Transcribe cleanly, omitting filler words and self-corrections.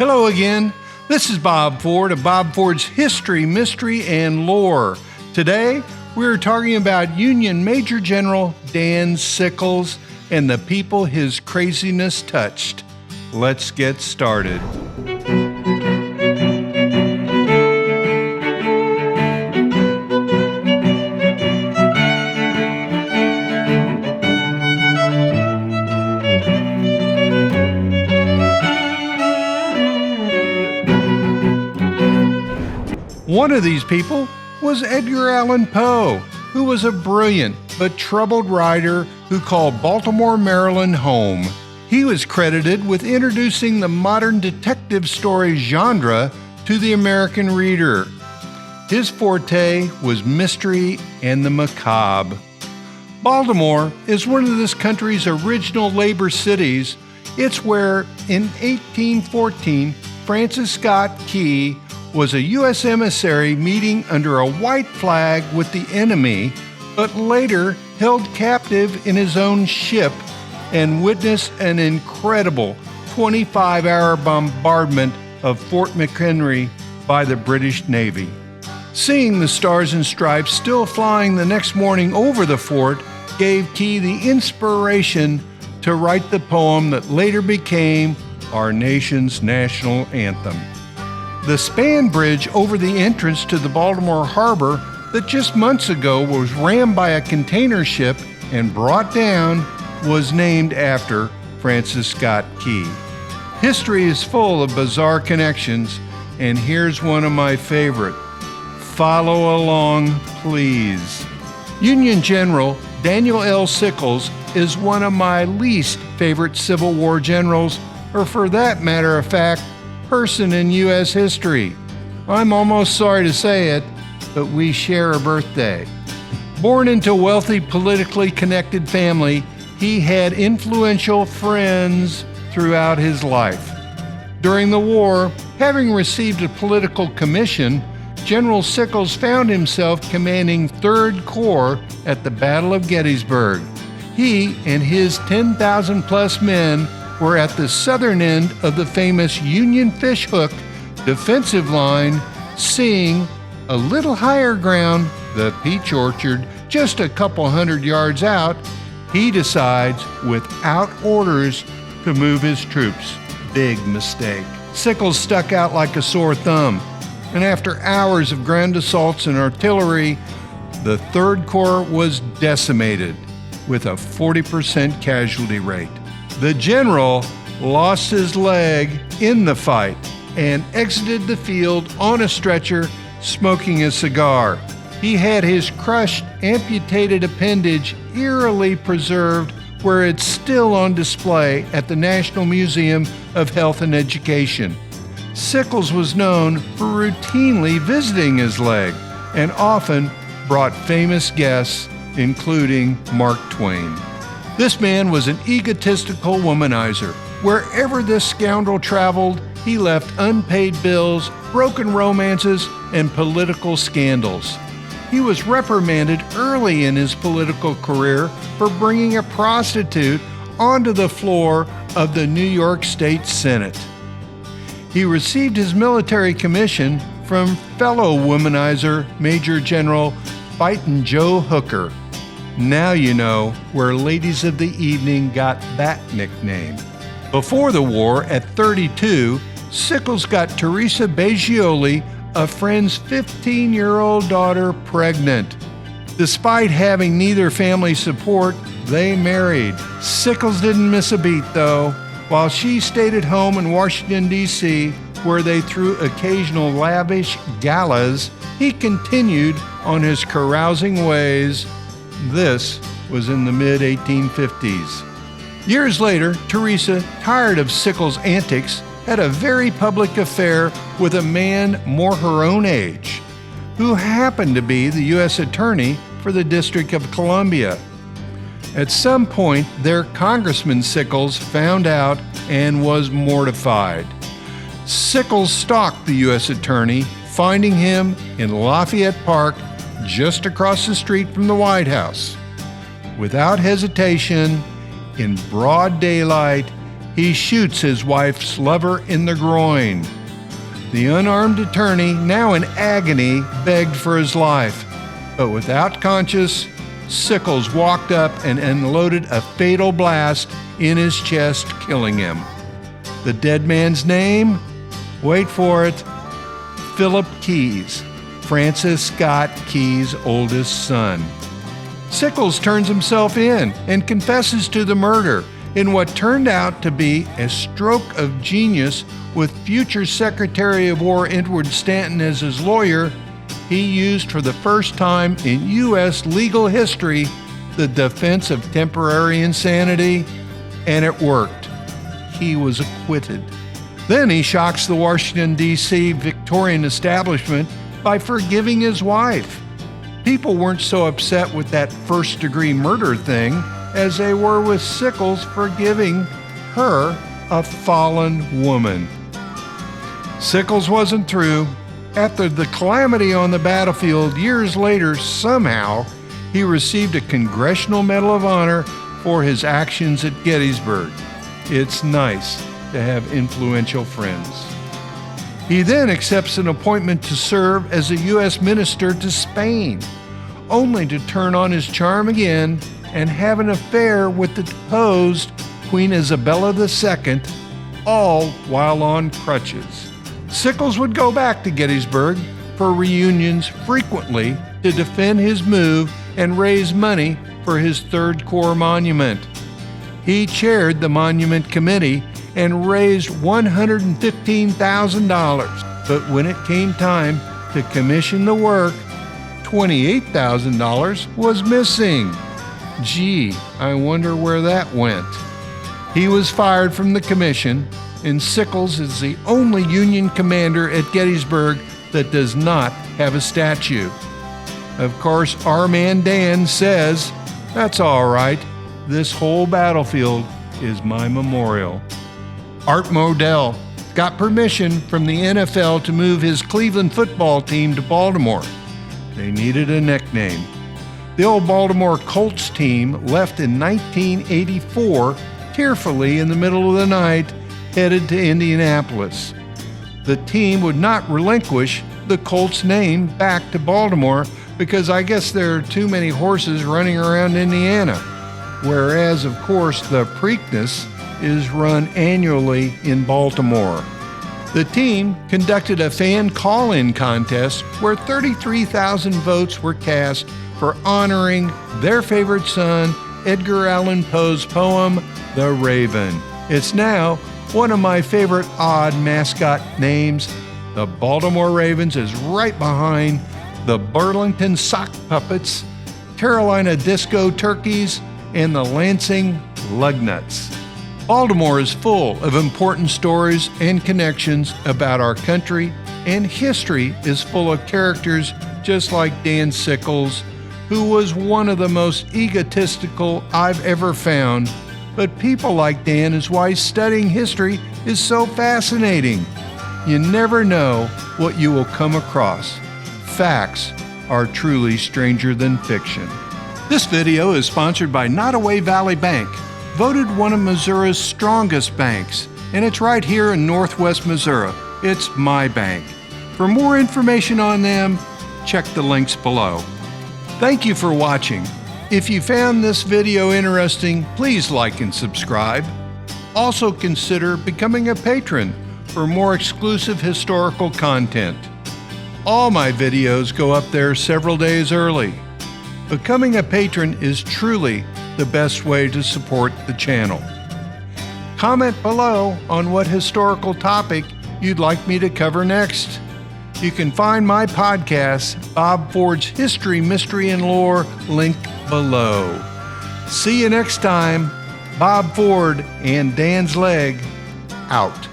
Hello again. This is Bob Ford of Bob Ford's History, Mystery, and Lore. Today, we're talking about Union Major General Dan Sickles and the people his craziness touched. Let's get started. One of these people was Edgar Allen Poe, who was a brilliant but troubled writer who called Baltimore, Maryland home. He was credited with introducing the modern detective story genre to the American reader. His forte was mystery and the macabre. Baltimore is one of this country's original labor cities. It's where, in 1814, Francis Scott Key was a U.S. emissary meeting under a white flag with the enemy, but later held captive in his own ship and witnessed an incredible 25-hour bombardment of Fort McHenry by the British Navy. Seeing the stars and stripes still flying the next morning over the fort gave Key the inspiration to write the poem that later became our nation's national anthem. The span bridge over the entrance to the Baltimore harbor that just months ago was rammed by a container ship and brought down was named after Francis Scott Key. History is full of bizarre connections, and here's one of my favorite. Follow along, please. Union General Daniel L. Sickles is one of my least favorite Civil War generals, or for that matter of fact, person in U.S. history. I'm almost sorry to say it, but we share a birthday. Born into a wealthy, politically connected family, he had influential friends throughout his life. During the war, having received a political commission, General Sickles found himself commanding 3rd Corps at the Battle of Gettysburg. He and his 10,000 plus men were at the southern end of the famous Union Fish Hook defensive line, seeing a little higher ground, the peach orchard, just a couple hundred yards out. He decides, without orders, to move his troops. Big mistake. Sickles stuck out like a sore thumb, and after hours of ground assaults and artillery, the 3rd Corps was decimated with a 40% casualty rate. The general lost his leg in the fight and exited the field on a stretcher, smoking a cigar. He had his crushed, amputated appendage eerily preserved, where it's still on display at the National Museum of Health and Education. Sickles was known for routinely visiting his leg and often brought famous guests, including Mark Twain. This man was an egotistical womanizer. Wherever this scoundrel traveled, he left unpaid bills, broken romances, and political scandals. He was reprimanded early in his political career for bringing a prostitute onto the floor of the New York State Senate. He received his military commission from fellow womanizer Major General Fightin' Joe Hooker. Now you know where Ladies of the Evening got that nickname. Before the war, at 32, Sickles got Teresa Beoli, a friend's 15-year-old daughter, pregnant. Despite having neither family support, they married. Sickles didn't miss a beat, though. While she stayed at home in Washington, D.C., where they threw occasional lavish galas, he continued on his carousing ways. This was in the mid-1850s. Years later, Teresa, tired of Sickles' antics, had a very public affair with a man more her own age, who happened to be the U.S. Attorney for the District of Columbia. At some point, their Congressman Sickles found out and was mortified. Sickles stalked the U.S. Attorney, finding him in Lafayette Park, just across the street from the White House. Without hesitation, in broad daylight, he shoots his wife's lover in the groin. The unarmed attorney, now in agony, begged for his life, but without conscience, Sickles walked up and unloaded a fatal blast in his chest, killing him. The dead man's name? Wait for it. Philip Keyes, Francis Scott Keyes' oldest son. Sickles turns himself in and confesses to the murder in what turned out to be a stroke of genius. With future Secretary of War Edward Stanton as his lawyer, he used for the first time in U.S. legal history the defense of temporary insanity, and it worked. He was acquitted. Then he shocks the Washington, D.C. Victorian establishment by forgiving his wife. People weren't so upset with that first-degree murder thing as they were with Sickles forgiving her, a fallen woman. Sickles wasn't through. After the calamity on the battlefield years later, somehow he received a Congressional Medal of Honor for his actions at Gettysburg. It's nice to have influential friends. He then accepts an appointment to serve as a U.S. minister to Spain, only to turn on his charm again and have an affair with the deposed Queen Isabella II, all while on crutches. Sickles would go back to Gettysburg for reunions frequently to defend his move and raise money for his Third Corps monument. He chaired the monument committee and raised $115,000, but when it came time to commission the work, $28,000 was missing. Gee, I wonder where that went. He was fired from the commission, and Sickles is the only Union commander at Gettysburg that does not have a statue. Of course, our man Dan says, "That's all right. This whole battlefield is my memorial." Art Modell got permission from the NFL to move his Cleveland football team to Baltimore. They needed a nickname. The old Baltimore Colts team left in 1984, tearfully in the middle of the night, headed to Indianapolis. The team would not relinquish the Colts name back to Baltimore because I guess there are too many horses running around Indiana, whereas, of course, the Preakness is run annually in Baltimore. The team conducted a fan call-in contest where 33,000 votes were cast for honoring their favorite son, Edgar Allan Poe's poem, The Raven. It's now one of my favorite odd mascot names. The Baltimore Ravens is right behind the Burlington Sock Puppets, Carolina Disco Turkeys, and the Lansing Lugnuts. Baltimore is full of important stories and connections about our country, and history is full of characters just like Dan Sickles, who was one of the most egotistical I've ever found. But people like Dan is why studying history is so fascinating. You never know what you will come across. Facts are truly stranger than fiction. This video is sponsored by Nottoway Valley Bank, voted one of Missouri's strongest banks, and it's right here in Northwest Missouri. It's my bank. For more information on them, check the links below. Thank you for watching. If you found this video interesting, please like and subscribe. Also consider becoming a patron for more exclusive historical content. All my videos go up there several days early. Becoming a patron is truly the best way to support the channel. Comment below on what historical topic you'd like me to cover next. You can find my podcast, Bob Ford's History, Mystery, and Lore, linked below. See you next time. Bob Ford and Dan's Leg, out.